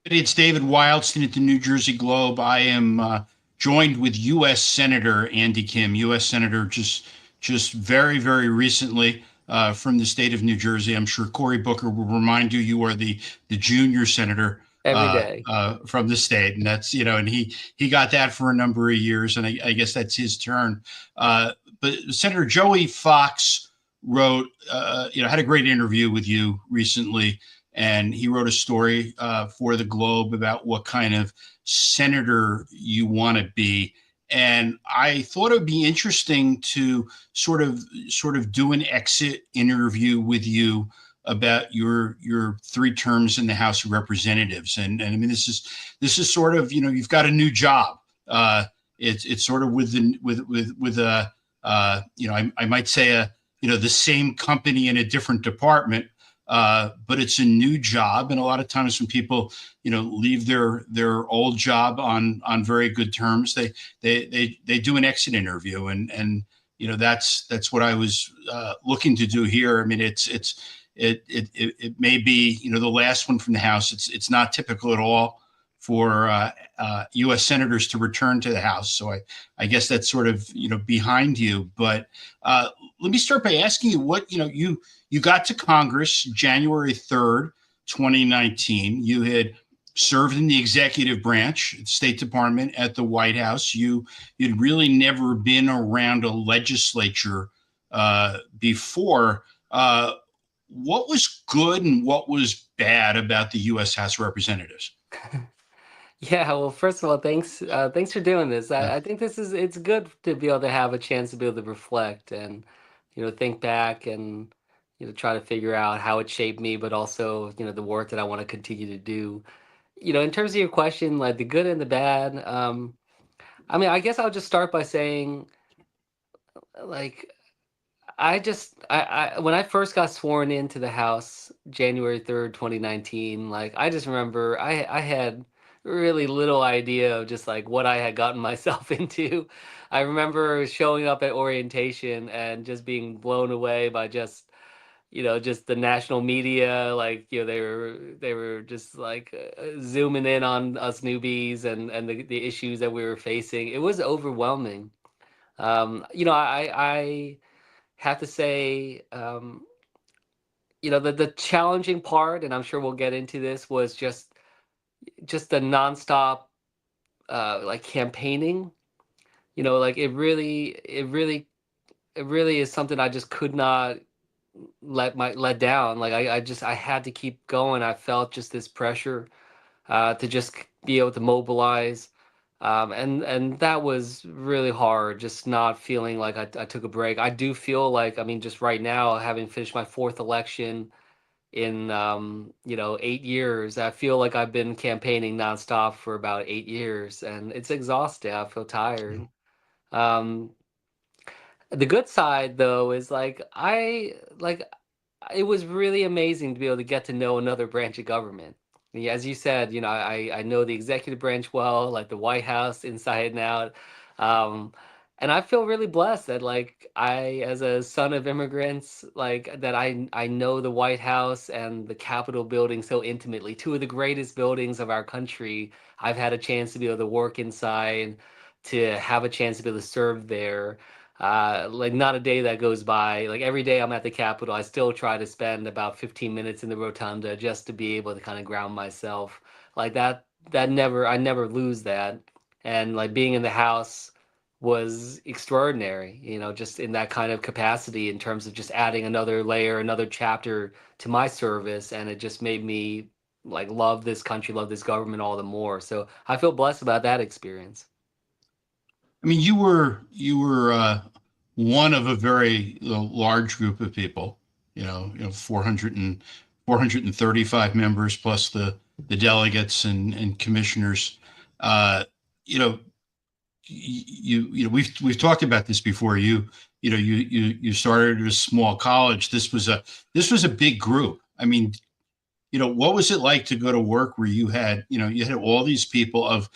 It's David Wildstein at the New Jersey Globe. I am joined with U.S. Senator Andy Kim, U.S. Senator just very recently from the state of New Jersey. I'm sure Cory Booker will remind you you are the junior senator Every day. from the state, and that's and he got that for a number of years, and I guess that's his turn. But Senator Joey Fox wrote, had a great interview with you recently, and he wrote a story for the Globe about what kind of senator you want to be. And I thought it would be interesting to sort of do an exit interview with you about your three terms in the House of Representatives. And I mean, this is sort of, you've got a new job. It's sort of with a I might say the same company in a different department, but it's a new job. And a lot of times when people, leave their old job on very good terms, they do an exit interview. And that's what I was looking to do here. I mean, it may be, the last one from the House. It's not typical at all for U.S. senators to return to the House. So I guess that's sort of, behind you. But let me start by asking you what, you got to Congress January 3rd, 2019. You had served in the executive branch, State Department, at the White House. You'd really never been around a legislature before. What was good and what was bad about the U.S. House of Representatives? Yeah, well, first of all, thanks for doing this. Yeah. I think it's good to be able to have a chance to be able to reflect and, think back and, try to figure out how it shaped me, but also, the work that I want to continue to do. In terms of your question, like the good and the bad, I mean, I guess I'll just start by saying, like, when I first got sworn into the House January 3rd, 2019, like I just remember I had really little idea of just like what I had gotten myself into. I remember showing up at orientation and just being blown away by just the national media, like they were just like zooming in on us newbies and the issues that we were facing. It was overwhelming. I have to say, the challenging part, and I'm sure we'll get into this, was just the nonstop like campaigning. Like it really is something I just could not let down. Like I had to keep going. I felt just this pressure to just be able to mobilize. And that was really hard, just not feeling like I took a break. I do feel like, I mean, just right now, having finished my fourth election in 8 years, I feel like I've been campaigning nonstop for about 8 years, and it's exhausting. I feel tired. Um, the good side, though, is it was really amazing to be able to get to know another branch of government. Yeah, as you said, I know the executive branch well, like the White House inside and out. Um, and I feel really blessed that as a son of immigrants, like that I know the White House and the Capitol building so intimately, two of the greatest buildings of our country. I've had a chance to be able to work inside, to have a chance to be able to serve there. Like not a day that goes by. Like every day I'm at the Capitol, I still try to spend about 15 minutes in the rotunda just to be able to kind of ground myself. Like I never lose that. And like being in the House was extraordinary, just in that kind of capacity in terms of just adding another layer, another chapter to my service. And it just made me like love this country, love this government all the more. So I feel blessed about that experience. I mean, you were one of a very large group of people. 400 and 435 members plus the delegates and commissioners. Uh, you know, we've talked about this before. You started at a small college. This was a big group. I mean, what was it like to go to work where you had all these people of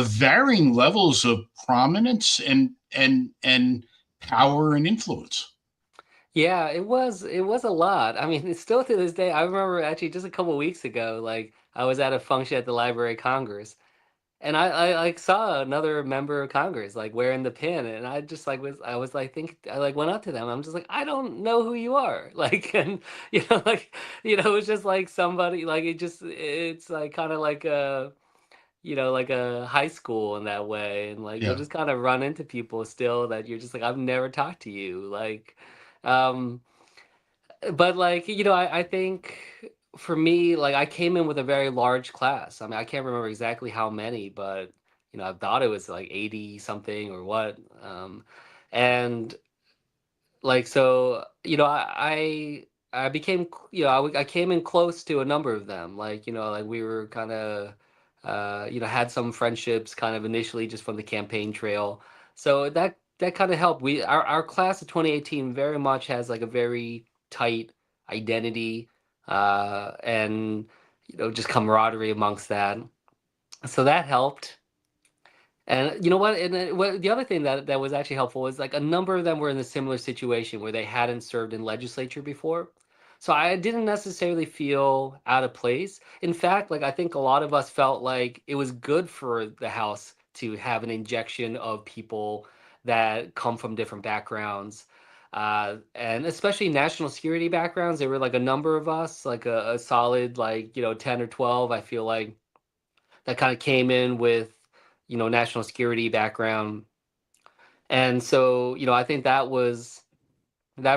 varying levels of prominence and power and influence? Yeah, it was a lot. I mean, it's still to this day. I remember actually just a couple of weeks ago, like I was at a function at the Library of Congress, and I like saw another member of Congress like wearing the pin, and I just like was like think I like went up to them. I'm just like, I don't know who you are, like, and like it was just like somebody like it's like kind of like a like a high school in that way, and like you'll Yeah. just kind of run into people still that you're just like, I've never talked to you, like. Um, but like, I think for me, like I came in with a very large class. I mean, I can't remember exactly how many, but I thought it was like 80 something or what. And like so, I became I came in close to a number of them. Like, like we were kind of had some friendships kind of initially just from the campaign trail. So that kind of helped. Our class of 2018 very much has like a very tight identity, and just camaraderie amongst that. So that helped. And you know what? And the other thing that was actually helpful is like a number of them were in a similar situation where they hadn't served in legislature before. So I didn't necessarily feel out of place. In fact, like I think a lot of us felt like it was good for the House to have an injection of people that come from different backgrounds. And especially national security backgrounds. There were like a number of us, like a solid like, 10 or 12, I feel like that kind of came in with national security background. And so I think that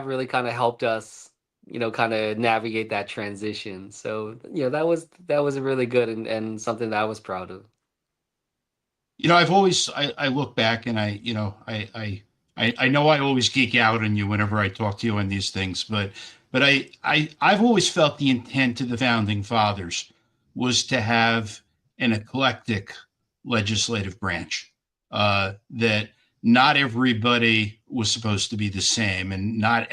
really kind of helped us kind of navigate that transition. So that was a really good and something that I was proud of. I've always I look back and I know I always geek out on you whenever I talk to you on these things, but I've always felt the intent of the founding fathers was to have an eclectic legislative branch. That not everybody was supposed to be the same, and not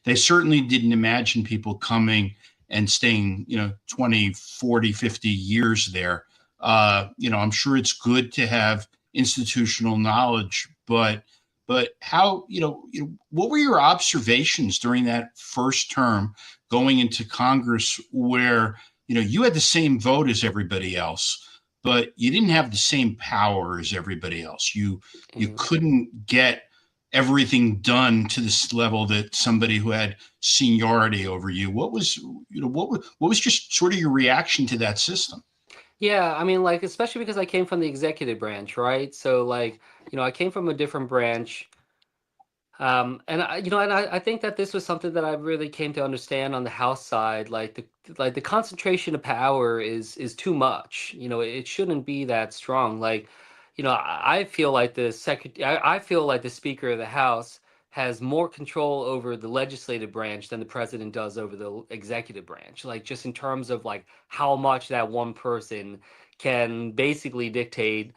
they certainly didn't imagine people coming and staying 20, 40, 50 years there. I'm sure it's good to have institutional knowledge, but how what were your observations during that first term going into Congress, where you had the same vote as everybody else, but you didn't have the same power as everybody else. You Mhm. couldn't get everything done to this level that somebody who had seniority over you. What was just sort of your reaction to that system? Yeah, I mean, like, especially because I came from the executive branch, right? So, like, I came from a different branch. And I think that this was something that I really came to understand on the House side. Like the concentration of power is too much. It shouldn't be that strong. Like, I feel like I feel like the Speaker of the House has more control over the legislative branch than the president does over the executive branch. Like, just in terms of like how much that one person can basically dictate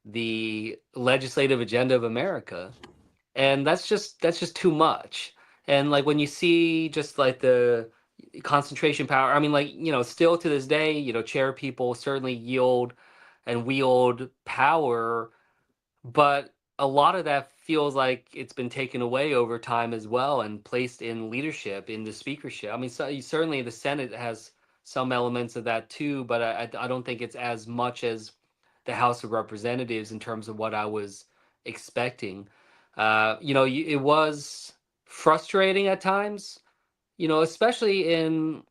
the legislative agenda of America, and that's just too much. And like when you see just like the concentration power, I mean, like, still to this day, chair people certainly yield and wield power, but a lot of that feels like it's been taken away over time as well and placed in leadership in the speakership. I mean, certainly the Senate has some elements of that too, but I don't think it's as much as the House of Representatives in terms of what I was expecting. It was frustrating at times, especially in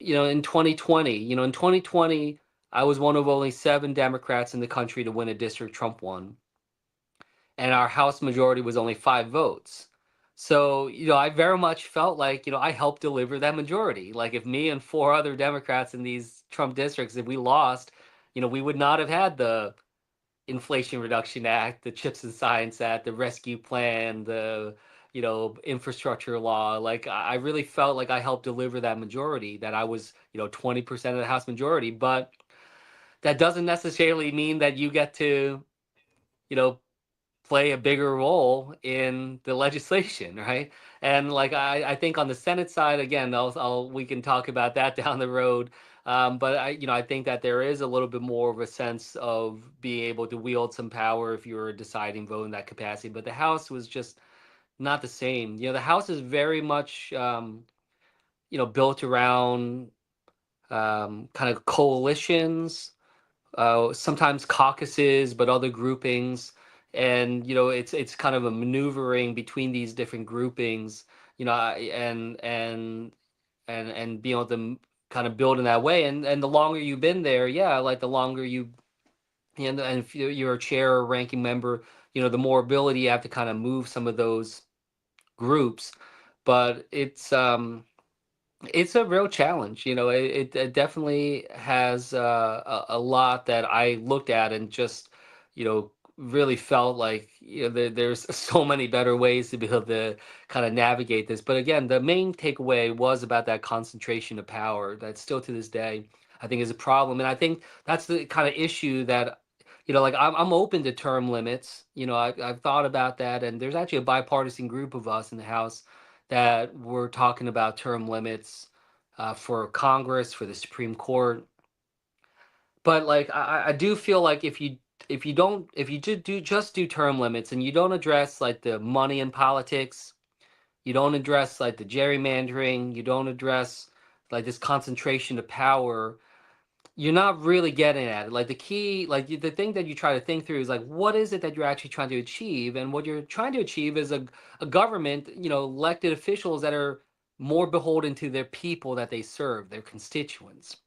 2020. In 2020, I was one of only 7 Democrats in the country to win a district Trump won, and our House majority was only 5 votes. So, I very much felt like, I helped deliver that majority. Like if me and 4 other Democrats in these Trump districts, if we lost, we would not have had the Inflation Reduction Act, the Chips and Science Act, the Rescue Plan, the infrastructure law. Like I really felt like I helped deliver that majority, that I was 20% of the House majority. But that doesn't necessarily mean that you get to you know play a bigger role in the legislation, right? And like I think on the Senate side, again, we can talk about that down the road. But I think that there is a little bit more of a sense of being able to wield some power if you're a deciding vote in that capacity. But the House was just not the same. The House is very much built around kind of coalitions, sometimes caucuses, but other groupings. And it's kind of a maneuvering between these different groupings, and being able to kind of build in that way. And the longer you've been there, yeah, like the longer you and if you're a chair or ranking member, the more ability you have to kind of move some of those groups. But it's a real challenge. It definitely has a lot that I looked at and just, really felt like, there's so many better ways to be able to kind of navigate this. But again, the main takeaway was about that concentration of power that still to this day, I think is a problem. And I think that's the kind of issue that, like I'm open to term limits. I've thought about that. And there's actually a bipartisan group of us in the House that were talking about term limits for Congress, for the Supreme Court. But like I do feel like if you just do term limits and you don't address like the money in politics, you don't address like the gerrymandering, you don't address like this concentration of power, you're not really getting at it. Like the key, like the thing that you try to think through is like, what is it that you're actually trying to achieve? And what you're trying to achieve is a government, elected officials that are more beholden to their people that they serve, their constituents.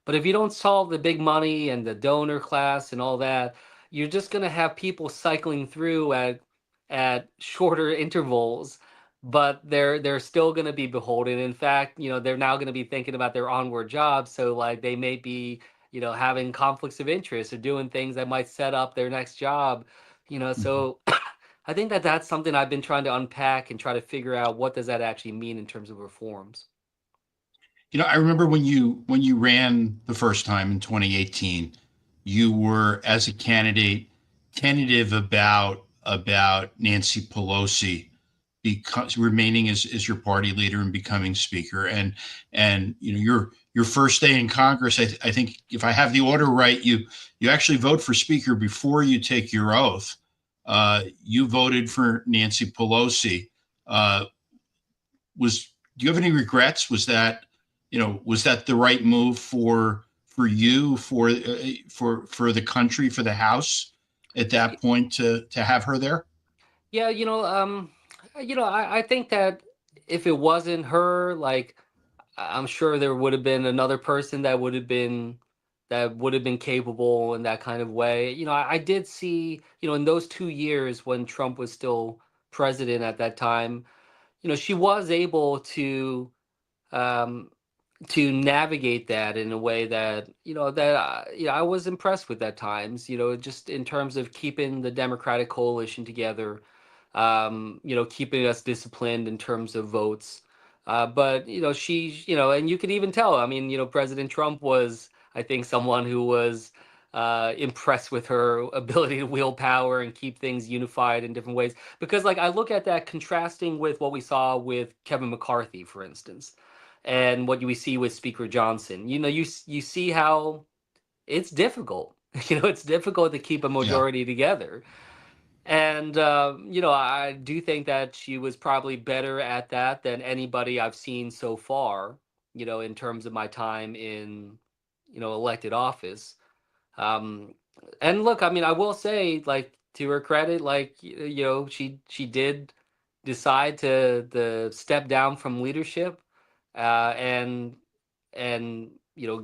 But if you don't solve the big money and the donor class and all that, you're just going to have people cycling through at shorter intervals, but they're still going to be beholden. In fact, they're now going to be thinking about their onward jobs, so like they may be, having conflicts of interest or doing things that might set up their next job, Mhm. so I think that that's something I've been trying to unpack and try to figure out what does that actually mean in terms of reforms. I remember when you ran the first time in 2018, you were as a candidate tentative about Nancy Pelosi because remaining as your party leader and becoming speaker. And your first day in Congress, I think if I have the order right, you actually vote for speaker before you take your oath. You voted for Nancy Pelosi. Uh, was Do you have any regrets? Was that the right move for you, for the country, for the House at that point to have her there? Yeah, I think that if it wasn't her, like I'm sure there would have been another person that would have been capable in that kind of way. I did see, in those 2 years when Trump was still president at that time, she was able um, to navigate that in a way that I was impressed with at times. Just in terms of keeping the Democratic coalition together, keeping us disciplined in terms of votes. But and you could even tell. I mean, President Trump was, I think, someone who was impressed with her ability to wield power and keep things unified in different ways. Because, like, I look at that contrasting with what we saw with Kevin McCarthy, for instance, and what we see with Speaker Johnson. You see how it's difficult. It's difficult to keep a Yeah. majority together. And I do think that she was probably better at that than anybody I've seen so far. In terms of my time in elected office. Um, and look, I mean, I will say, like, to her credit, like she did decide to step down from leadership, and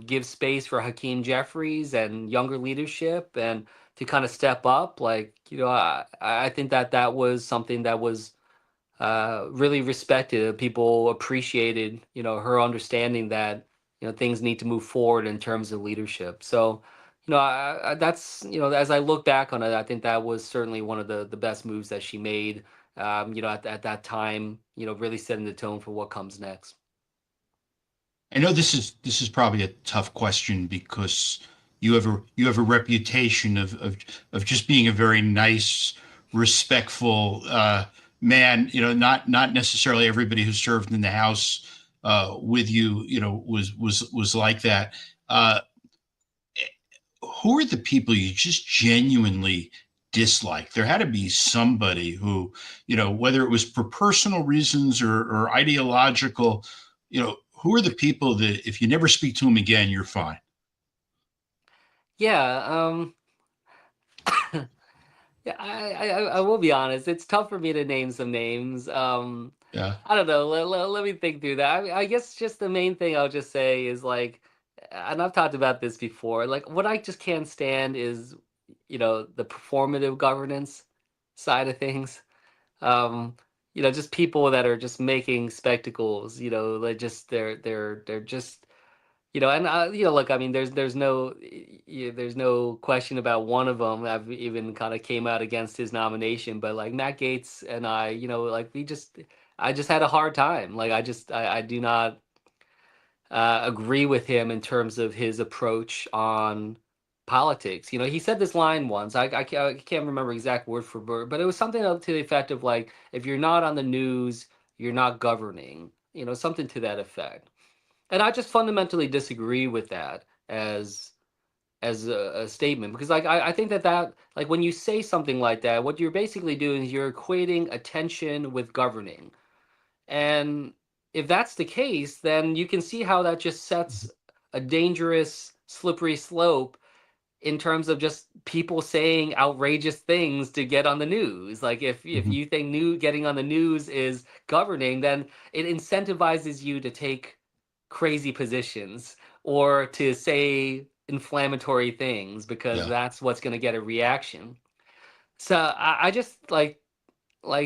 give space for Hakeem Jeffries and younger leadership, and to kind of step up. Like, I think that that was something that was really respected. People appreciated, her understanding that, things need to move forward in terms of leadership. So, that's, as I look back on it, I think that was certainly one of the best moves that she made, at that time, really setting the tone for what comes next. I know this is probably a tough question because you have a reputation of just being a very nice, respectful man. Not necessarily everybody who served in the House with you, was like that. Who are the people you just genuinely dislike? There had to be somebody who, whether it was for personal reasons or ideological, who are the people that if you never speak to them again, you're fine? Yeah, yeah, I will be honest. It's tough for me to name some names. Yeah. I don't know. Let me think through that. I guess just the main thing I'll just say is like, and I've talked about this before. Like, what I just can't stand is, the performative governance side of things. Um, just people that are just making spectacles. They just they're just and look, I mean, there's no question about one of them. I've even kind of came out against his nomination, but like Matt Gaetz and I, like I just had a hard time. Like I do not agree with him in terms of his approach on politics. He said this line once. I can't remember exact word for word, but it was something to the effect of like, if you're not on the news, you're not governing. Something to that effect. And I just fundamentally disagree with that as a statement, because like I think that like when you say something like that, what you're basically doing is you're equating attention with governing. And if that's the case, then you can see how that just sets a dangerous slippery slope in terms of just people saying outrageous things to get on the news. Like if Mhm. you think getting on the news is governing, then it incentivizes you to take crazy positions or to say inflammatory things because Yeah. that's what's going to get a reaction. So I just like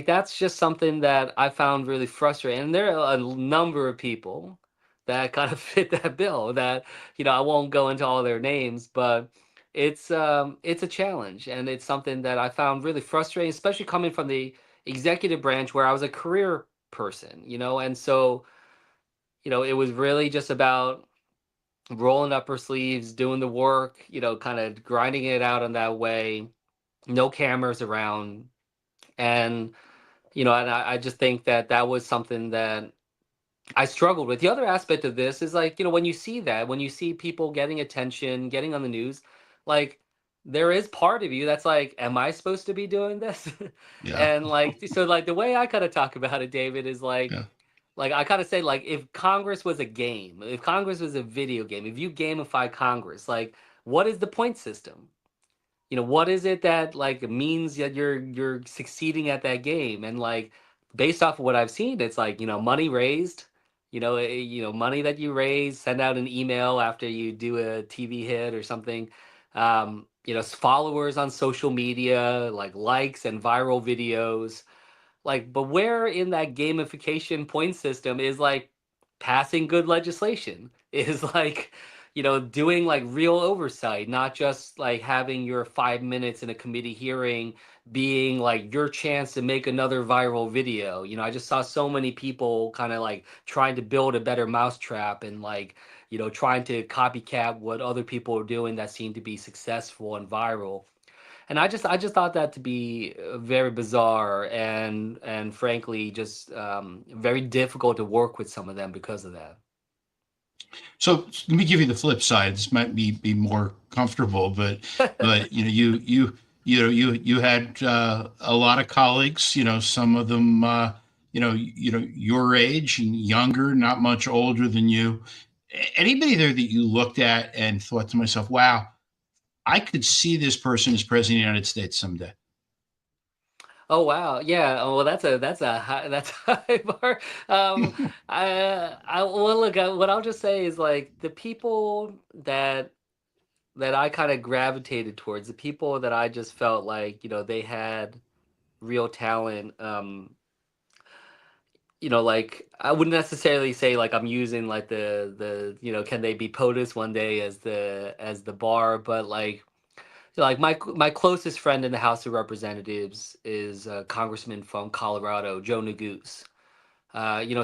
that's just something that I found really frustrating. And there are a number of people that kind of fit that bill that, I won't go into all their names, but it's a challenge and it's something that I found really frustrating, especially coming from the executive branch where I was a career person, and so, it was really just about rolling up her sleeves, doing the work, kind of grinding it out in that way, no cameras around. And and I just think that that was something that I struggled with. The other aspect of this is like, when you see that, when you see people getting attention, getting on the news, like there is part of you that's like, am I supposed to be doing this? Yeah. And like, so like the way I kind of talk about it, David, is Yeah. like I kind of say like if Congress was a game, if Congress was a video game, if you gamify Congress, like what is the point system? What is it that like means that you're succeeding at that game? And like based off of what I've seen, it's like, money raised, money that you raise, send out an email after you do a TV hit or something. Followers on social media, like likes and viral videos. Like, but where in that gamification point system is like passing good legislation? Is like, doing like real oversight, not just like having your 5 minutes in a committee hearing being like your chance to make another viral video. I just saw so many people kind of like trying to build a better mousetrap and like, trying to copycat what other people are doing that seem to be successful and viral. And I just thought that to be very bizarre and frankly just very difficult to work with some of them because of that. So let me give you the flip side. This might be more comfortable, but you had a lot of colleagues. Some of them your age and younger, not much older than you. Anybody there that you looked at and thought to myself, "Wow, I could see this person as president of the United States someday." Oh wow, yeah. Oh, well, that's a high, that's a high bar. I well look. What I'll just say is like the people that I kind of gravitated towards, the people that I just felt like they had real talent. Like I wouldn't necessarily say like I'm using like the can they be POTUS one day as the bar, but like like my closest friend in the House of Representatives is a congressman from Colorado, Joe Neguse.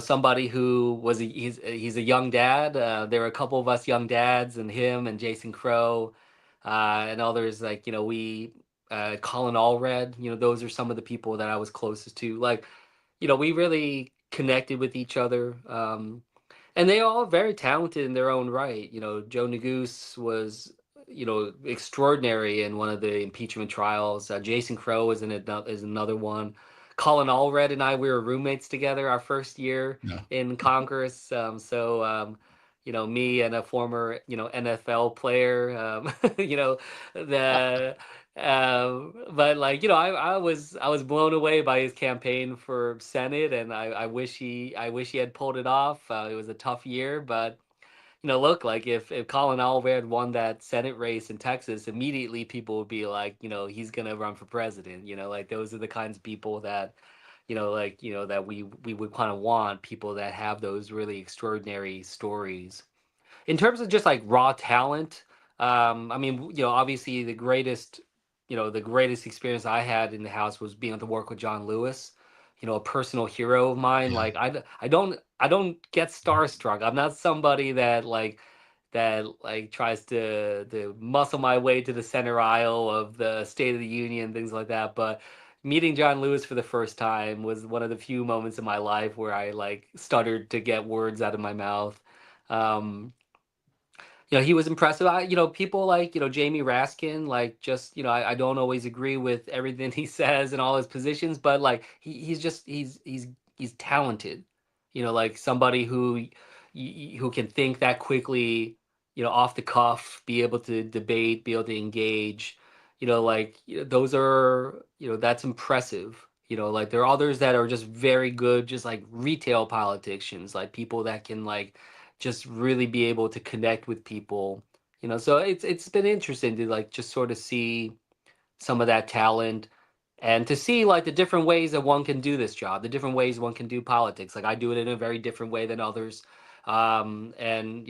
Somebody who he's a young dad. There were a couple of us young dads, and him and Jason Crow, and others like we Colin Allred. Those are some of the people that I was closest to. Like we really connected with each other. And they are all very talented in their own right. Joe Neguse was, extraordinary in one of the impeachment trials. Jason Crow is another one. Colin Allred and I, we were roommates together our first year Yeah. in Congress. Me and a former, NFL player, the but like, I was blown away by his campaign for Senate, and I wish he had pulled it off. It was a tough year, but look, like if Colin Allred won that Senate race in Texas, immediately people would be like, he's gonna run for president. Like those are the kinds of people that, that we would kind of want, people that have those really extraordinary stories. In terms of just like raw talent, I mean, obviously the greatest experience I had in the house was being able to work with John Lewis, a personal hero of mine. Yeah. Like I don't get starstruck. I'm not somebody that tries to muscle my way to the center aisle of the State of the Union, things like that. But meeting John Lewis for the first time was one of the few moments in my life where I like stuttered to get words out of my mouth. Um, he was impressive. People like, Jamie Raskin, like just, I don't always agree with everything he says and all his positions, but like he's talented. Like somebody who can think that quickly, off the cuff, be able to debate, be able to engage. Those are, that's impressive. Like there are others that are just very good, just like retail politicians, like people that can like just really be able to connect with people. So it's been interesting to like just sort of see some of that talent, and to see like the different ways that one can do this job, the different ways one can do politics. Like I do it in a very different way than others. And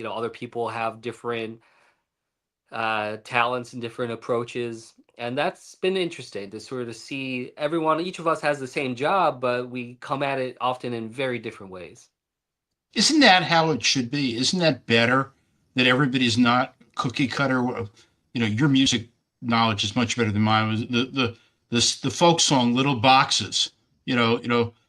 other people have different talents and different approaches, and that's been interesting to sort of see everyone. Each of us has the same job, but we come at it often in very different ways. Isn't that how it should be? Isn't that better that everybody's not cookie cutter? Your music knowledge is much better than mine. Was the folk song "Little Boxes"?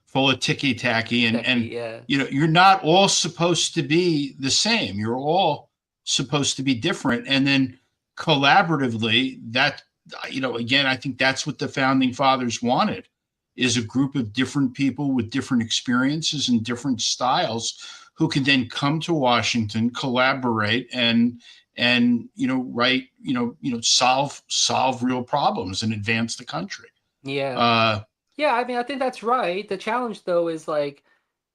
Full of ticky tacky, and Yeah. you're not all supposed to be the same. You're all supposed to be different, and then collaboratively, that again, I think that's what the founding fathers wanted, is a group of different people with different experiences and different styles who can then come to Washington, collaborate, and write, solve real problems and advance the country. Yeah. Uh, Yeah, I mean, I think that's right. The challenge, though, is like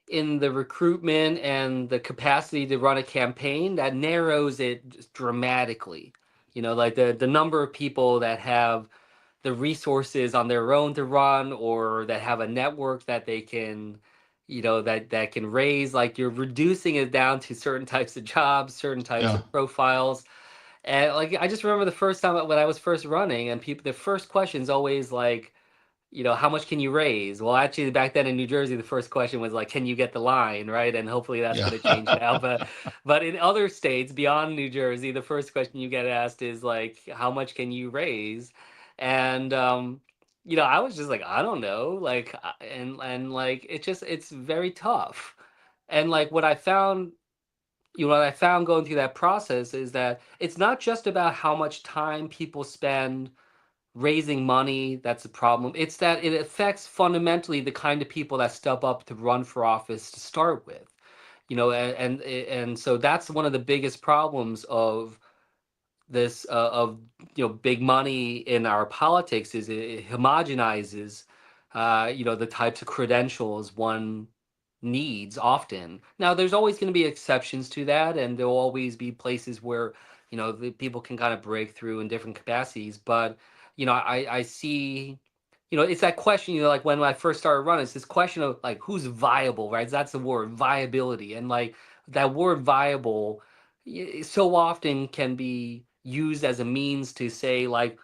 in the recruitment and the capacity to run a campaign, that narrows it dramatically. Like the number of people that have the resources on their own to run, or that have a network that they can, that can raise. Like you're reducing it down to certain types of jobs, certain types yeah, of profiles. And like I just remember the first time when I was first running, and the first question is always like, how much can you raise? Well, actually, back then in New Jersey, the first question was like, can you get the line, right? And hopefully that's yeah. going to change now. But in other states beyond New Jersey, the first question you get asked is like, how much can you raise? And I was just like, I don't know, like, and like it's very tough. And like what I found going through that process is that it's not just about how much time people spend raising money that's a problem. It's that it affects fundamentally the kind of people that step up to run for office to start with. And so that's one of the biggest problems of this of big money in our politics, is it homogenizes the types of credentials one needs often. Now there's always going to be exceptions to that, and there'll always be places where the people can kind of break through in different capacities. But I see, it's that question, like when I first started running, it's this question of like who's viable, right? That's the word, viability. And like that word viable so often can be used as a means to say like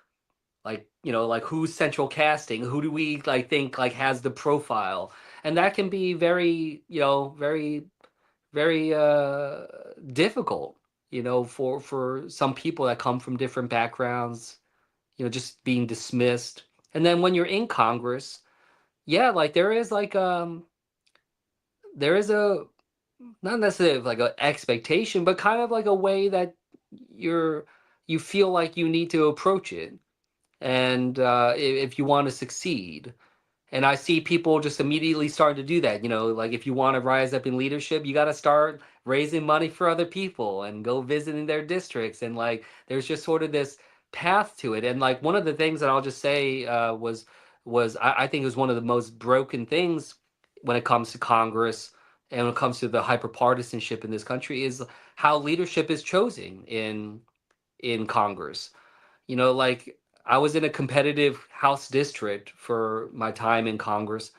who's central casting, who do we like think like has the profile. And that can be very, very, very difficult, for some people that come from different backgrounds, just being dismissed. And then when you're in Congress, yeah, like there is a, not necessarily like an expectation, but kind of like a way that you're you feel like you need to approach it, and if you want to succeed. And I see people just immediately starting to do that. Like if you want to rise up in leadership, you got to start raising money for other people and go visiting their districts. And like there's just sort of this path to it. And like one of the things that I'll just say I think is one of the most broken things when it comes to Congress and when it comes to the hyperpartisanship in this country is how leadership is chosen in Congress. Like I was in a competitive House district for my time in Congress,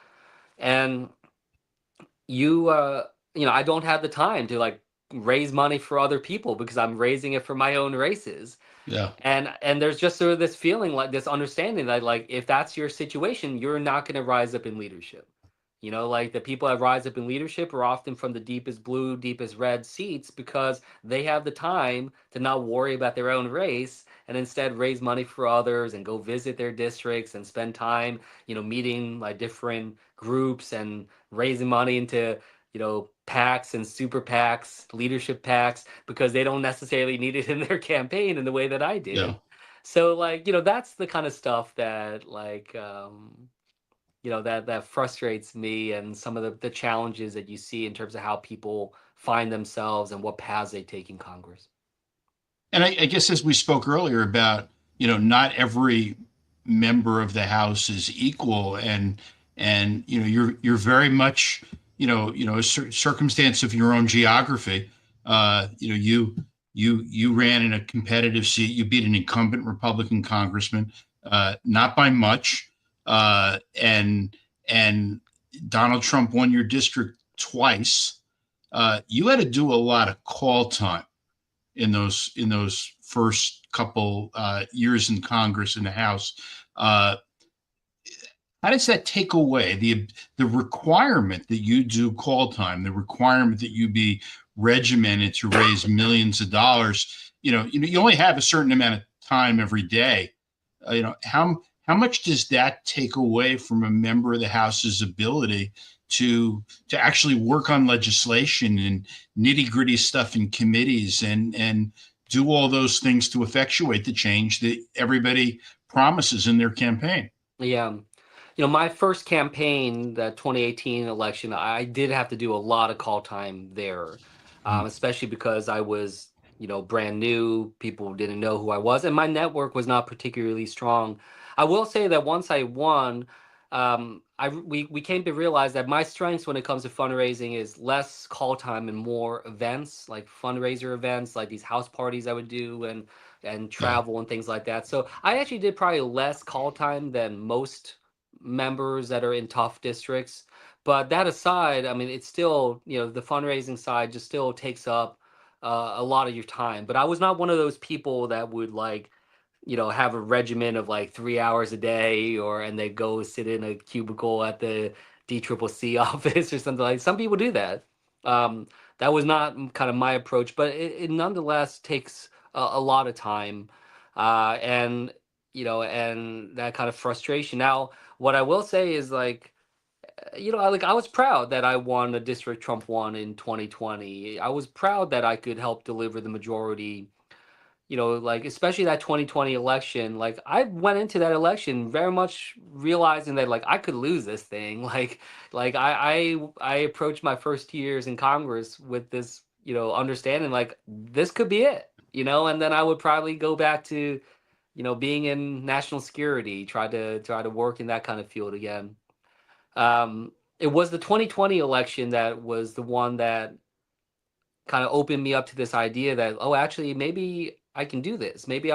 and you, I don't have the time to like raise money for other people because I'm raising it for my own races. Yeah. And there's just sort of this feeling, like this understanding that like if that's your situation, you're not going to rise up in leadership. Like the people that rise up in leadership are often from the deepest blue, deepest red seats because they have the time to not worry about their own race and instead raise money for others and go visit their districts and spend time, meeting like different groups and raising money into, PACs and super PACs, leadership PACs, because they don't necessarily need it in their campaign in the way that I Yeah. did. So like, that's the kind of stuff that like that frustrates me, and some of the challenges that you see in terms of how people find themselves and what paths they take in Congress. And I guess as we spoke earlier about, not every member of the House is equal, and you're very much, a circumstance of your own geography. You ran in a competitive seat. You beat an incumbent Republican congressman, not by much, and Donald Trump won your district twice. You had to do a lot of call time in those first couple years in Congress and the House. Uh, how does that take away the requirement that you do call time, the requirement that you be regimented to raise millions of dollars? You only have a certain amount of time every day. How much does that take away from a member of the House's ability to actually work on legislation and nitty gritty stuff in committees and do all those things to effectuate the change that everybody promises in their campaign? Yeah. My first campaign, the 2018 election, I did have to do a lot of call time there, Mm. especially because I was, brand new. People didn't know who I was, and my network was not particularly strong. I will say that once I won, we came to realize that my strengths when it comes to fundraising is less call time and more events, like fundraiser events, like these house parties I would do and Yeah, travel and things like that. So I actually did probably less call time than most members that are in tough districts. But that aside, I mean, it's still, the fundraising side just still takes up a lot of your time. But I was not one of those people that would like, have a regimen of like 3 hours a day, and they go sit in a cubicle at the DCCC office or something like. Some people do that. That was not kind of my approach, but it nonetheless takes a lot of time, and and that kind of frustration. Now, what I will say is like, I was proud that I won a district Trump won in 2020. I was proud that I could help deliver the majority, like especially that 2020 election. Like I went into that election very much realizing that like I could lose this thing. Like I approached my first 2 years in Congress with this, understanding like this could be it, and then I would probably go back to, being in national security, try to work in that kind of field again. It was the 2020 election that was the one that kind of opened me up to this idea that, oh, actually maybe I can do this. Maybe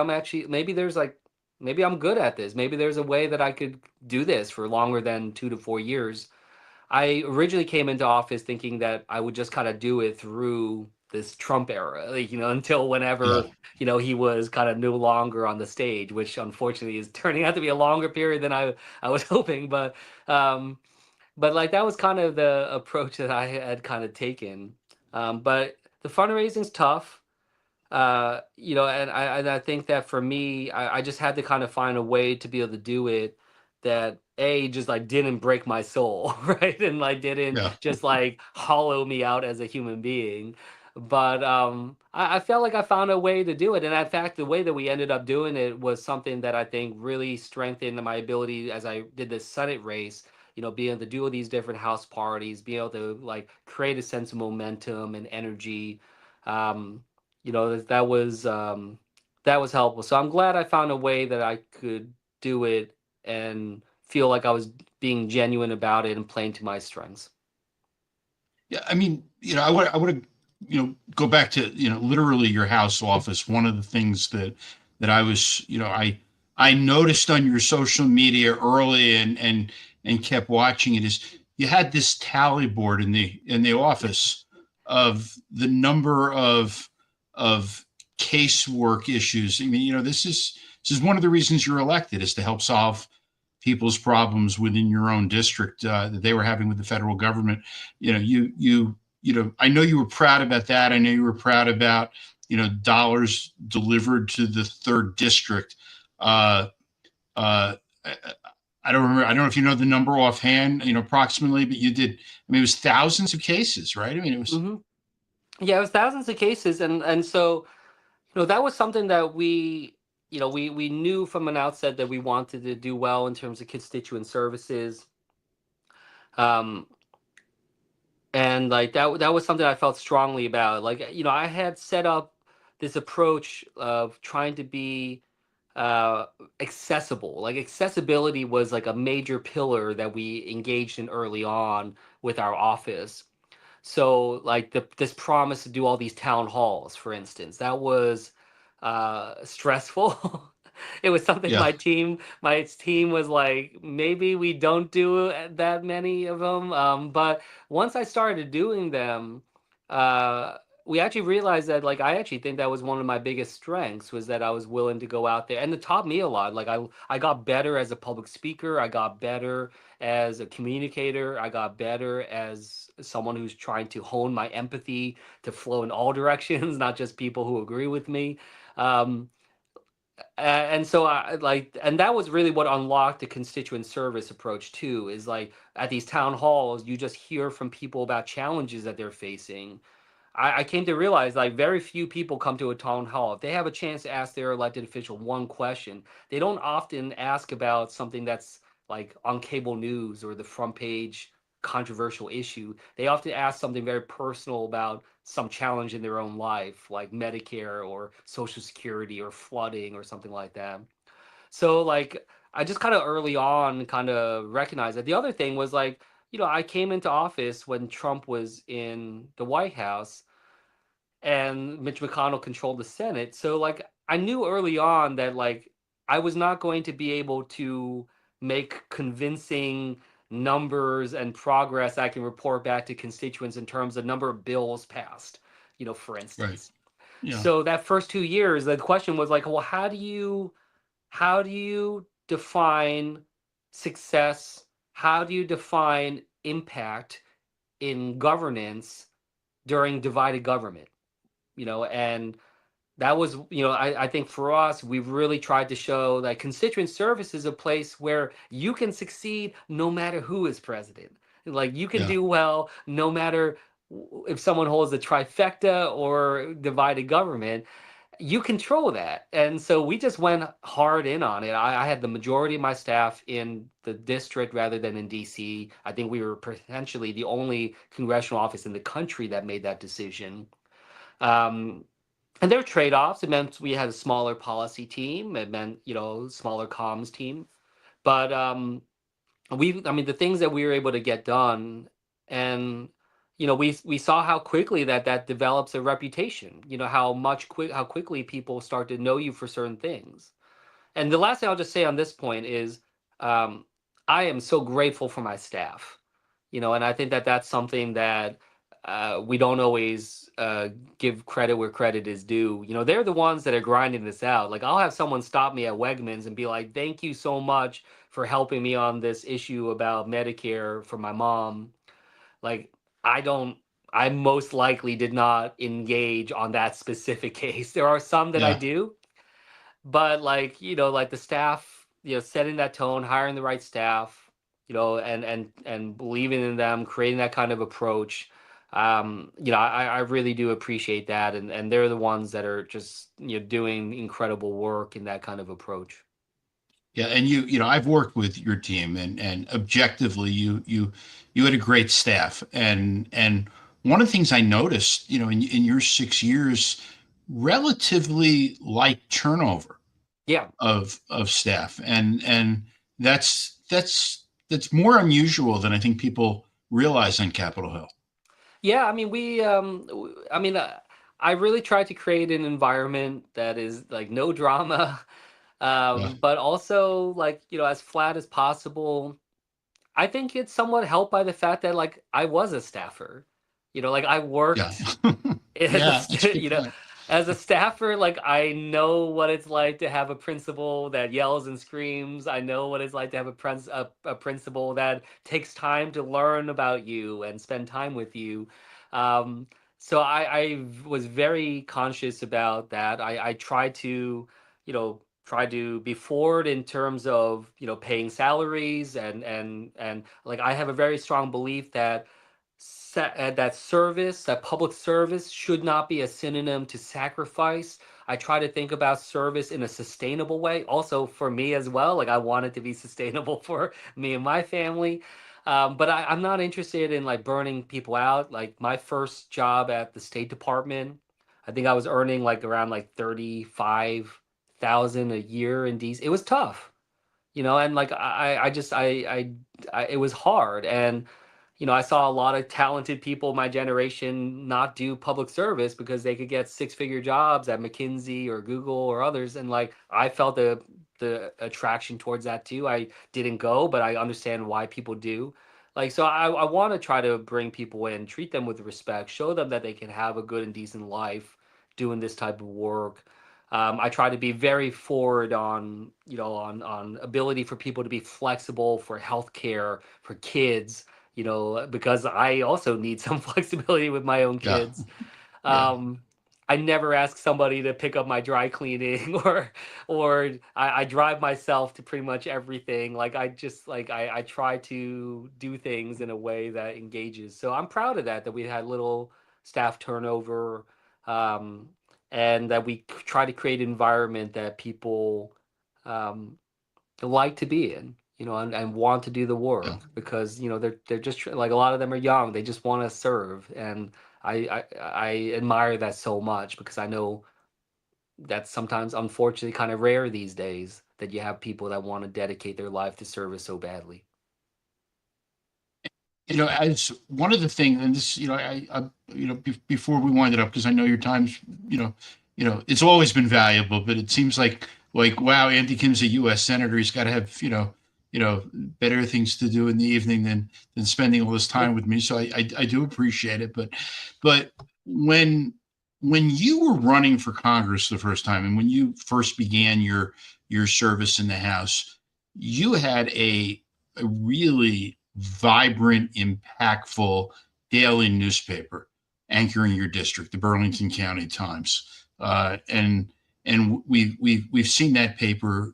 there's like, maybe I'm good at this. Maybe there's a way that I could do this for longer than 2 to 4 years. I originally came into office thinking that I would just kind of do it through this Trump era, like, until yeah. whenever, he was kind of no longer on the stage, which unfortunately is turning out to be a longer period than I was hoping. Um, but like that was kind of the approach that I had kind of taken. But the fundraising's tough, and I think that for me, I just had to kind of find a way to be able to do it that just like didn't break my soul, right, and like didn't Yeah. just like hollow me out as a human being, But I felt like I found a way to do it, and in fact, the way that we ended up doing it was something that I think really strengthened my ability as I did this Senate race. You know, being able to do all these different house parties, being able to like create a sense of momentum and energy. Um, you know, that was helpful. So I'm glad I found a way that I could do it and feel like I was being genuine about it and playing to my strengths. Yeah, I mean, I want to, go back to, literally your house office. One of the things that I was, I noticed on your social media early and kept watching it is you had this tally board in the office of the number of casework issues. I mean, this is one of the reasons you're elected, is to help solve people's problems within your own district that they were having with the federal government. I know you were proud about that. I know you were proud about dollars delivered to the third district. Uh, uh, I, I don't remember. I don't know if you know the number offhand, approximately, but you did. I mean, it was thousands of cases, right? I mean, it was. Hmm. Yeah, it was thousands of cases, and so that was something that we knew from an outset that we wanted to do well in terms of constituent services. Um, and like that was something I felt strongly about. Like, I had set up this approach of trying to be uh accessible. Like accessibility was like a major pillar that we engaged in early on with our office. So like this promise to do all these town halls, for instance, that was stressful. It was something Yeah, my team was like, maybe we don't do that many of them. But once I started doing them, uh, we actually realized that like I actually think that was one of my biggest strengths, was that I was willing to go out there, and it taught me a lot. Like I got better as a public speaker. I got better as a communicator. I got better as someone who's trying to hone my empathy to flow in all directions, not just people who agree with me. Um, and so and that was really what unlocked the constituent service approach too. Is like at these town halls, you just hear from people about challenges that they're facing. I came to realize like very few people come to a town hall. If they have a chance to ask their elected official one question, they don't often ask about something that's like on cable news or the front page controversial issue. They often ask something very personal about some challenge in their own life, like Medicare or Social Security or flooding or something like that. So like I just kind of early on kind of recognized that. The other thing was like, I came into office when Trump was in the White House and Mitch McConnell controlled the Senate. So like I knew early on that like I was not going to be able to make convincing numbers and progress I can report back to constituents in terms of number of bills passed, for right. instance. Yeah, So that first 2 years, the question was like, well, how do you define success? How do you define impact in governance during divided government? And that was, I think for us, we've really tried to show that constituent service is a place where you can succeed no matter who is president. Like you can yeah. do well no matter if someone holds the trifecta or divided government. You control that. And so we just went hard in on it. I had the majority of my staff in the district rather than in DC. I think we were potentially the only congressional office in the country that made that decision. Um, and there were trade-offs. It meant we had a smaller policy team. It meant, smaller comms team. But I mean, the things that we were able to get done, and we saw how quickly that develops a reputation. How quickly people start to know you for certain things. And the last thing I'll just say on this point is, um, I am so grateful for my staff. And I think that that's something that we don't always give credit where credit is due. They're the ones that are grinding this out. Like I'll have someone stop me at Wegmans and be like, "Thank you so much for helping me on this issue about Medicare for my mom." Like I don't. I most likely did not engage on that specific case. There are some that I Yeah. do, but like the staff, setting that tone, hiring the right staff, and believing in them, creating that kind of approach, I really do appreciate that, and they're the ones that are just doing incredible work in that kind of approach. Yeah, and I've worked with your team, and objectively, you had a great staff, and one of the things I noticed, in your 6 years, relatively light turnover Yeah. of staff, and that's more unusual than I think people realize on Capitol Hill. Yeah, I mean, I really tried to create an environment that is like no drama, Yeah, but also like, as flat as possible. I think it's somewhat helped by the fact that like I was a staffer. Like I yeah, worked as a yeah. That's a good you know point. as a staffer, like I know what it's like to have a principal that yells and screams. I know what it's like to have a principal that takes time to learn about you and spend time with you. um, so I was very conscious about that. I tried to try to be forward in terms of paying salaries, and like I have a very strong belief that that public service should not be a synonym to sacrifice. I try to think about service in a sustainable way. Also for me as well, like I want it to be sustainable for me and my family. But I'm not interested in like burning people out. Like my first job at the State Department, I think I was earning like around like 35,000 a year in DC. It was tough, and like I it was hard. And I saw a lot of talented people my generation not do public service because they could get six-figure jobs at McKinsey or Google or others, and like I felt the attraction towards that too. I didn't go, but I understand why people do. Like, so I want to try to bring people in, treat them with respect, show them that they can have a good and decent life doing this type of work. I try to be very forward on, on ability for people to be flexible for healthcare, for kids, because I also need some flexibility with my own Yeah, kids. yeah. Um, I never ask somebody to pick up my dry cleaning or I drive myself to pretty much everything. Like I just like I try to do things in a way that engages. So I'm proud of that we had little staff turnover, um, and that we try to create an environment that people um, like to be in, and want to do the Yeah. work because they're just like a lot of them are young. They just want to serve, and I admire that so much because I know that's sometimes unfortunately kind of rare these days that you have people that want to dedicate their life to service so badly. As one of the things, and this, before we wind it up, because I know your time's, it's always been valuable, but it seems like, wow, Andy Kim's a U.S. senator. He's got to have, better things to do in the evening than spending all this time with me. So I do appreciate it, but when you were running for Congress the first time, and when you first began your service in the House, you had a really vibrant, impactful daily newspaper anchoring your district, the Burlington County Times, and we've seen that paper,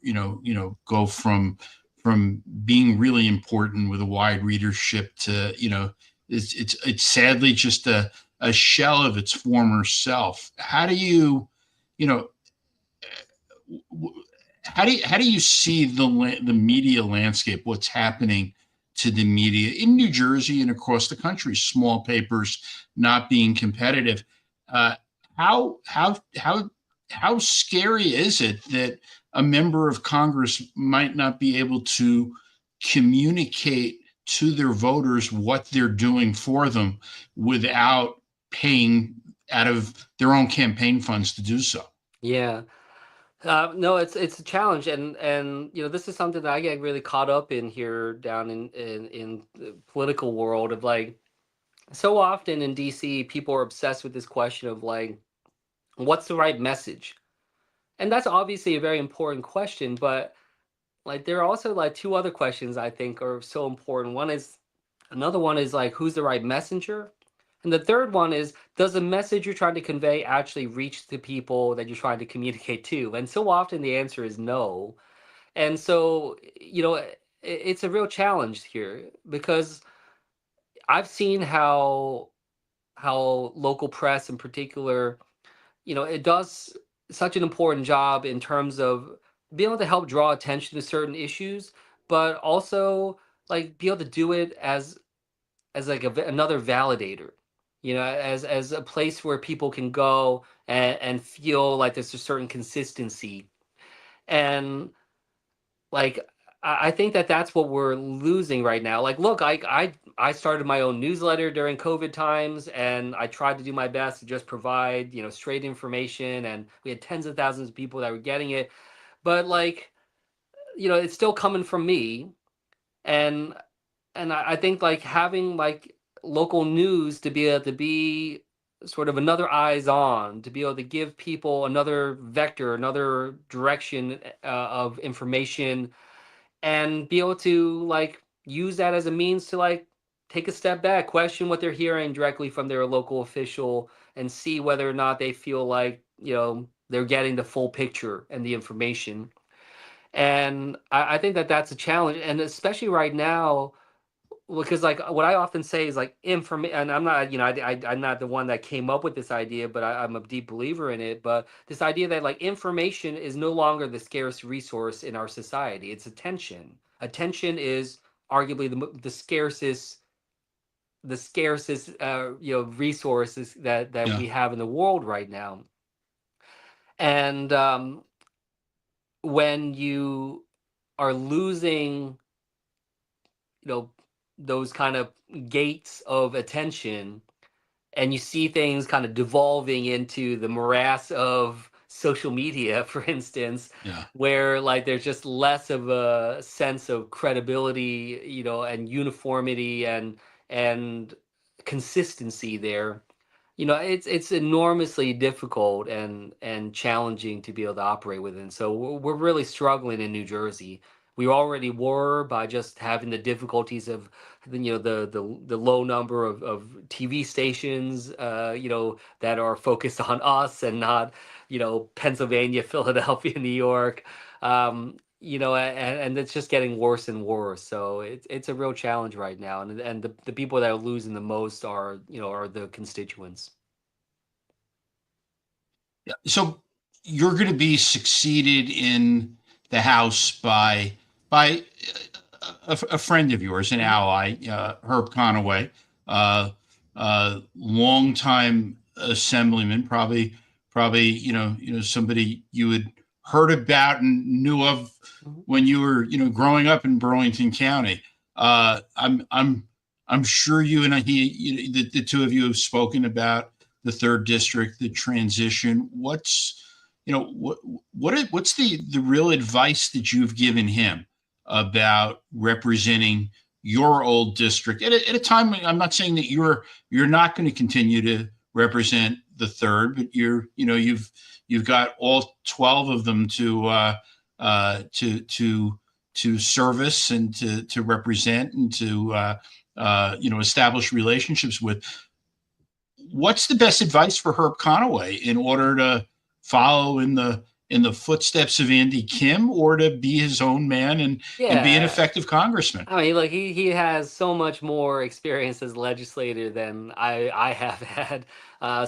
go from being really important with a wide readership to, it's sadly just a shell of its former self. How do you know, how do you see the media landscape? What's happening to the media in New Jersey and across the country? Small papers not being competitive. Uh, how how how how scary is it that a member of Congress might not be able to communicate to their voters what they're doing for them without paying out of their own campaign funds to do so? Yeah. No, it's a challenge, and this is something that I get really caught up in here down in the political world of like so often in DC people are obsessed with this question of like what's the right message, and that's obviously a very important question, but like there are also like two other questions I think are so important. Another one is like who's the right messenger, and the third one is does the message you're trying to convey actually reach the people that you're trying to communicate to? And so often the answer is no. And so, it's a real challenge here because I've seen how how local press in particular, it does such an important job in terms of being able to help draw attention to certain issues, but also like be able to do it as like another validator, as a place where people can go and feel like there's a certain consistency. And like I think that that's what we're losing right now. Like, look, I started my own newsletter during COVID times, and I tried to do my best to just provide straight information, and we had tens of thousands of people that were getting it. But like, it's still coming from me, and I think like having like local news to be able to be sort of another eyes on, to be able to give people another vector, another direction of information, and be able to like use that as a means to like take a step back, question what they're hearing directly from their local official, and see whether or not they feel like they're getting the full picture and the information. And I think that that's a challenge, and especially right now, because like what I often say is like information, and I'm not, I'm not the one that came up with this idea, but I'm a deep believer in it. But this idea that like information is no longer the scarce resource in our society; it's attention. Attention is arguably the scarcest, resources that Yeah. we have in the world right now. And when you are losing, you know, those kind of gates of attention, and you see things kind of devolving into the morass of social media, for instance, Yeah. where like there's just less of a sense of credibility, and uniformity and consistency there. It's enormously difficult and challenging to be able to operate within. So we're really struggling in New Jersey. We already were by just having the difficulties of the low number of TV stations that are focused on us and not Pennsylvania, Philadelphia, New York. And it's just getting worse and worse. So it's a real challenge right now, and the people that are losing the most are the constituents. Yeah. So you're going to be succeeded in the House by a friend of yours, an Mhm. ally, Herb Conaway, uh, longtime assemblyman, probably somebody you had heard about and knew of Mhm. when you were growing up in Burlington County. I'm sure you and the two of you have spoken about the third district, the transition. What's the real advice that you've given him about representing your old district at a time when I'm not saying that you're not going to continue to represent the third, but you've got all 12 of them uh, to to to service and to represent and to establish relationships with. What's the best advice for Herb Conaway in order to follow in the footsteps of Andy Kim, or to be his own man and be an Yeah, effective congressman? I mean, like he has so much more experience as legislator than I have had.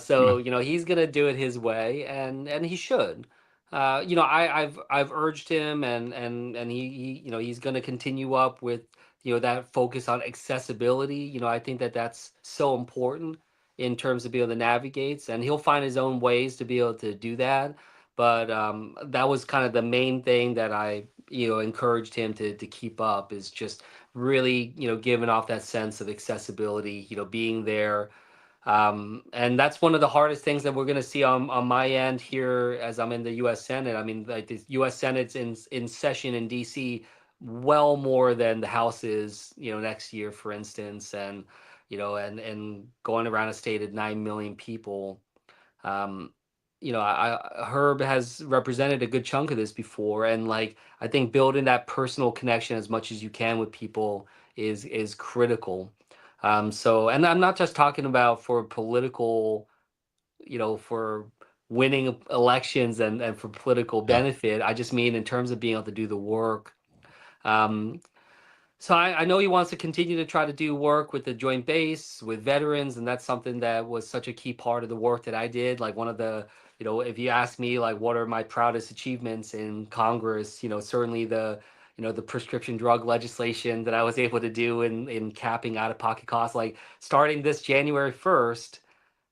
So Yeah. he's gonna do it his way, and he should. I've urged him, and he's gonna continue up with that focus on accessibility. I think that that's so important in terms of being able to navigate, and he'll find his own ways to be able to do that. But that was kind of the main thing that I encouraged him to keep up, is just really giving off that sense of accessibility, being there. And that's one of the hardest things that we're going to see on my end here as I'm in the U.S. Senate. I mean, like the U.S. Senate's in session in D.C. well more than the House is next year, for instance. And and going around a state of 9 million people. um, Herb has represented a good chunk of this before, and like I think building that personal connection as much as you can with people is critical. So, and I'm not just talking about for political, for winning elections and for political Yeah. benefit. I just mean in terms of being able to do the work. Um, So I know he wants to continue to try to do work with the Joint Base, with veterans, and that's something that was such a key part of the work that I did. Like one of the, if you ask me like what are my proudest achievements in Congress, certainly the prescription drug legislation that I was able to do in capping out-of-pocket costs, like starting this January 1st.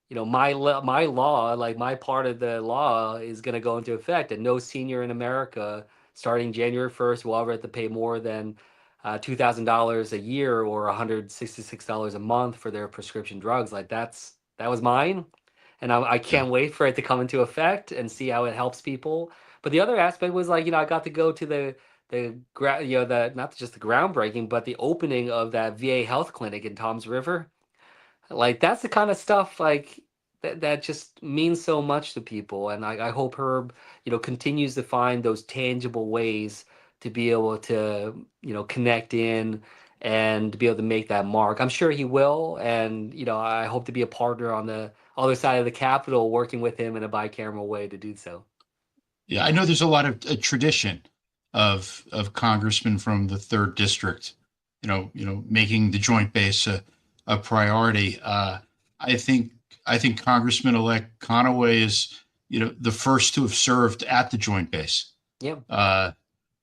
My law, like my part of the law is going to go into effect, and no senior in America starting January 1st will ever have to pay more than $2,000 a year or $166 a month for their prescription drugs. Like that was mine, and I Yeah. can't wait for it to come into effect and see how it helps people. But the other aspect was like, I got to go to the not just the groundbreaking, but the opening of that VA health clinic in Tom's River. Like that's the kind of stuff like that just means so much to people, and I hope Herb, continues to find those tangible ways to be able to, connect in and to be able to make that mark. I'm sure he will, and I hope to be a partner on the other side of the Capitol, working with him in a bicameral way to do so. Yeah, I know there's a lot of tradition of congressmen from the third district, making the joint base a priority. I think I think Congressman-elect Conaway is, the first to have served at the joint base. Yeah. Uh,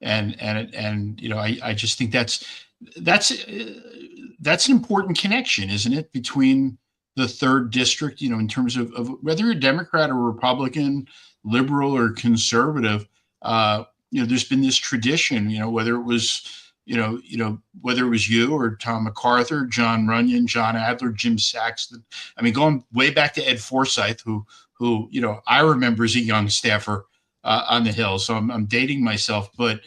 and I just think that's an important connection, isn't it, between the third district, in terms of whether you're a Democrat or Republican, liberal or conservative. There's been this tradition, whether it was, whether it was you or Tom MacArthur, John Runyon, John Adler, Jim Saxton. I mean, going way back to Ed Forsyth, who I remember as a young staffer on the Hill. So I'm dating myself, but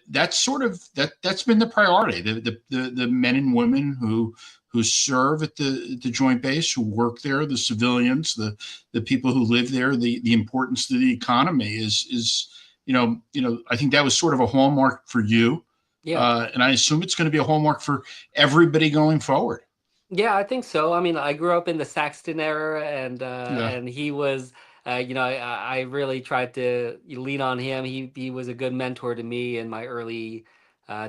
that's sort of that's been the priority. The men and women who serve at the joint base, who work there, the civilians, the people who live there, the importance to the economy is I think that was sort of a hallmark for you, Yeah. and I assume it's going to be a hallmark for everybody going forward. Yeah, I think so. I mean, I grew up in the Saxton era, Yeah. and he was, I really tried to lean on him. He was a good mentor to me in my early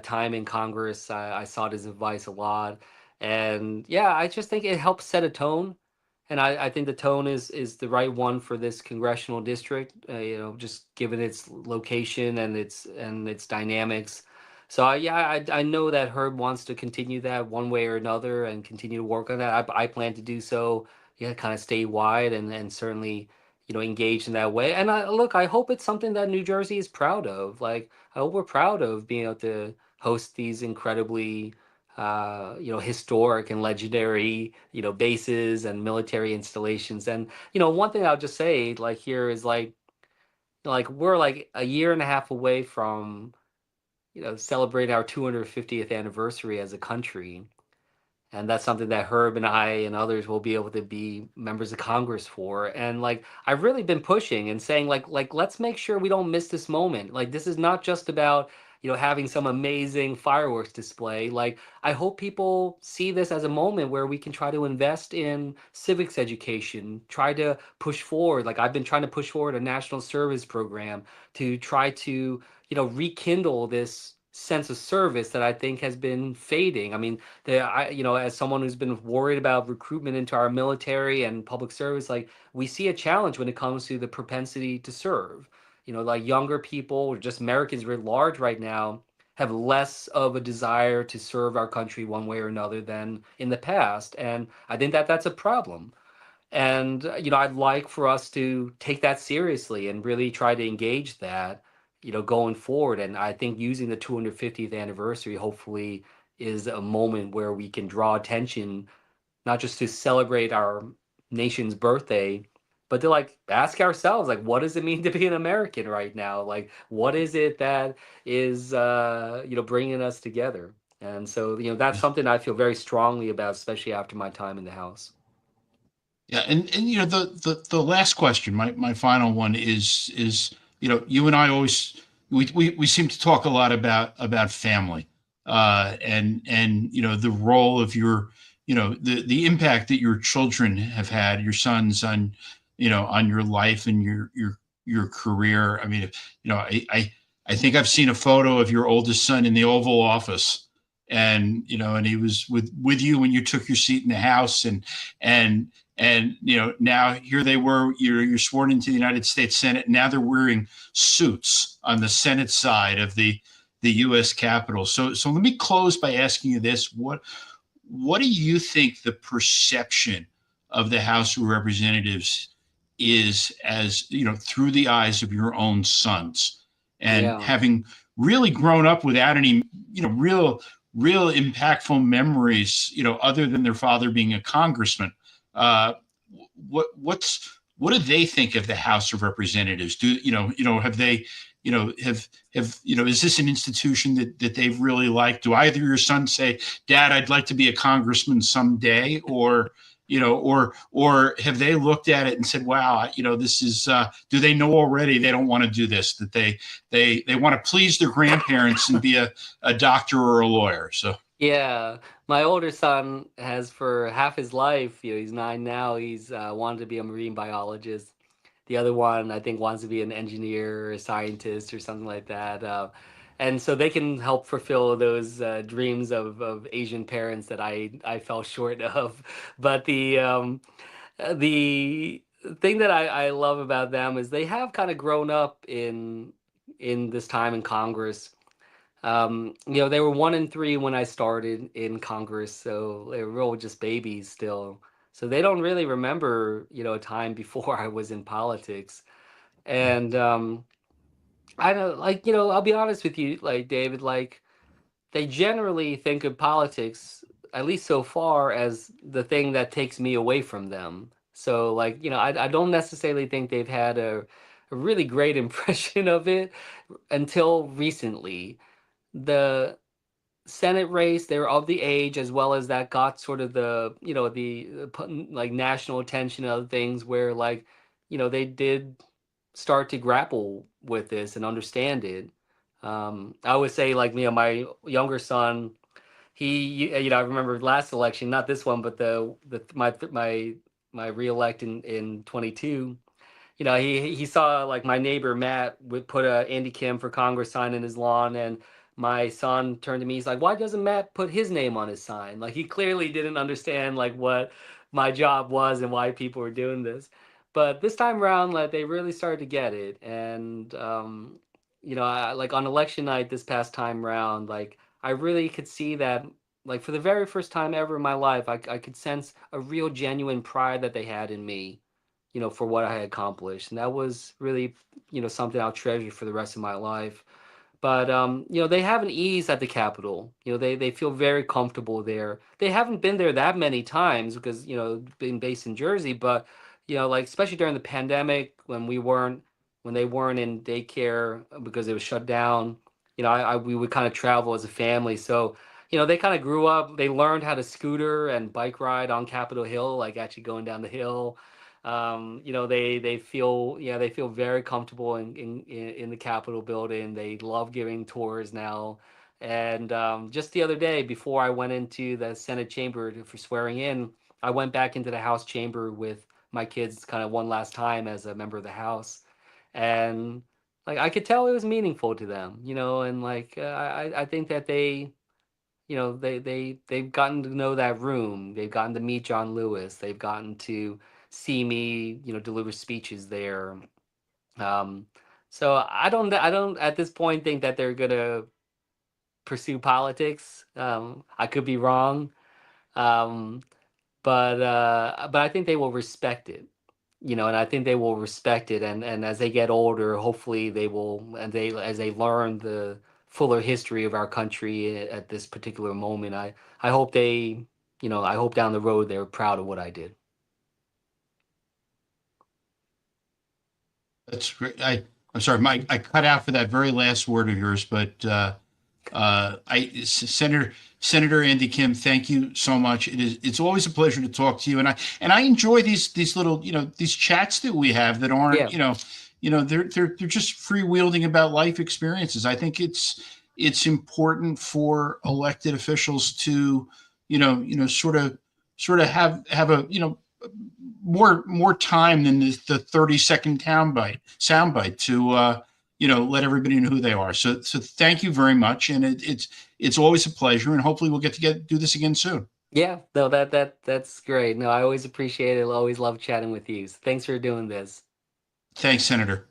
time in Congress. I sought his advice a lot, and yeah, I just think it helps set a tone, and I think the tone is the right one for this congressional district. Just given its location and its dynamics. So yeah, I know that Herb wants to continue that one way or another and continue to work on that. I plan to do so. Yeah, kind of statewide and certainly engaged in that way. And look, I hope it's something that New Jersey is proud of. Like I hope we're proud of being able to host these incredibly historic and legendary bases and military installations. And one thing I'll just say like here is like we're like a year and a half away from celebrate our 250th anniversary as a country. And that's something that Herb and I and others will be able to be members of Congress for. And like I've really been pushing and saying like let's make sure we don't miss this moment. Like this is not just about having some amazing fireworks display. Like I hope people see this as a moment where we can try to invest in civics education, try to push forward. Like I've been trying to push forward a national service program to try to rekindle this sense of service that I think has been fading. I mean, as someone who's been worried about recruitment into our military and public service, like we see a challenge when it comes to the propensity to serve. Like younger people or just Americans writ large right now have less of a desire to serve our country one way or another than in the past, and I think that that's a problem. And I'd like for us to take that seriously and really try to engage that, going forward. And I think using the 250th anniversary hopefully is a moment where we can draw attention, not just to celebrate our nation's birthday, but to like ask ourselves, like, what does it mean to be an American right now? Like, what is it that is, bringing us together? And so, that's something I feel very strongly about, especially after my time in the House. Yeah, and the last question, my final one is you and I always we seem to talk a lot about family, and the role of your the impact that your children have had, your sons on your life and your career. I mean, I think I've seen a photo of your oldest son in the Oval Office, and and he was with you when you took your seat in the House, and now here they were. You're sworn into the United States Senate. And now they're wearing suits on the Senate side of the U.S. Capitol. So let me close by asking you this: what do you think the perception of the House of Representatives is, as through the eyes of your own sons, and Yeah. having really grown up without any real impactful memories, other than their father being a congressman? uh what do they think of the House of Representatives? Do have they is this an institution that they've really liked? Do either your sons say, Dad, I'd like to be a congressman someday, or have they looked at it and said, wow, this is do they know already they don't want to do this, that they want to please their grandparents and be a doctor or a lawyer? So Yeah, my older son has for half his life, he's 9 now, he's wanted to be a marine biologist. The other one, I think, wants to be an engineer or a scientist or something like that. And so they can help fulfill those dreams of Asian parents that I fell short of. But the thing that I love about them is they have kind of grown up in this time in Congress. They were 1 and 3 when I started in Congress, so they were all just babies still. So they don't really remember, a time before I was in politics. And I don't like, I'll be honest with you, like David, like they generally think of politics, at least so far, as the thing that takes me away from them. So like, I don't necessarily think they've had a really great impression of it until recently. The Senate race, they were of the age, as well as that got sort of like national attention and other things where like, they did start to grapple with this and understand it. I would say like, my younger son, I remember last election, not this one, but my reelect in 22. He saw like my neighbor Matt would put a Andy Kim for Congress sign in his lawn, and my son turned to me. He's like, "Why doesn't Matt put his name on his sign?" Like he clearly didn't understand like what my job was and why people were doing this. But this time around, like they really started to get it, and like on election night this past time round, like I really could see that. Like for the very first time ever in my life, I could sense a real genuine pride that they had in me, for what I had accomplished. And that was really, something I'll treasure for the rest of my life. But they have an ease at the Capitol. They feel very comfortable there. They haven't been there that many times because, being based in Jersey, but like especially during the pandemic when they weren't in daycare because it was shut down, we would kind of travel as a family. So, they kind of grew up, they learned how to scooter and bike ride on Capitol Hill, like actually going down the hill. They feel very comfortable in the Capitol building. They love giving tours now. And just the other day, before I went into the Senate chamber for swearing in, I went back into the House chamber with my kids kind of one last time as a member of the House. And like I could tell it was meaningful to them, and like I think that they've gotten to know that room. They've gotten to meet John Lewis. They've gotten to see me, deliver speeches there. Um, so I don't at this point think that they're gonna pursue politics. I could be wrong, um, but I think they will respect it. And I think they will respect it, and as they get older, hopefully they will, and they as they learn the fuller history of our country at this particular moment, I hope I hope down the road they're proud of what I did. that's great. I'm sorry, Mike. I cut out for that very last word of yours, but Senator Andy Kim, thank you so much. It's always a pleasure to talk to you, and I enjoy these little these chats that we have that aren't Yeah. they're just freewheeling about life experiences. I think it's important for elected officials to sort of have a more time than the 30-second soundbite to let everybody know who they are. So thank you very much, and it's always a pleasure, and hopefully we'll get do this again soon. Yeah, no, that's great. No, I always appreciate it. I always love chatting with you. So thanks for doing this. Thanks, Senator.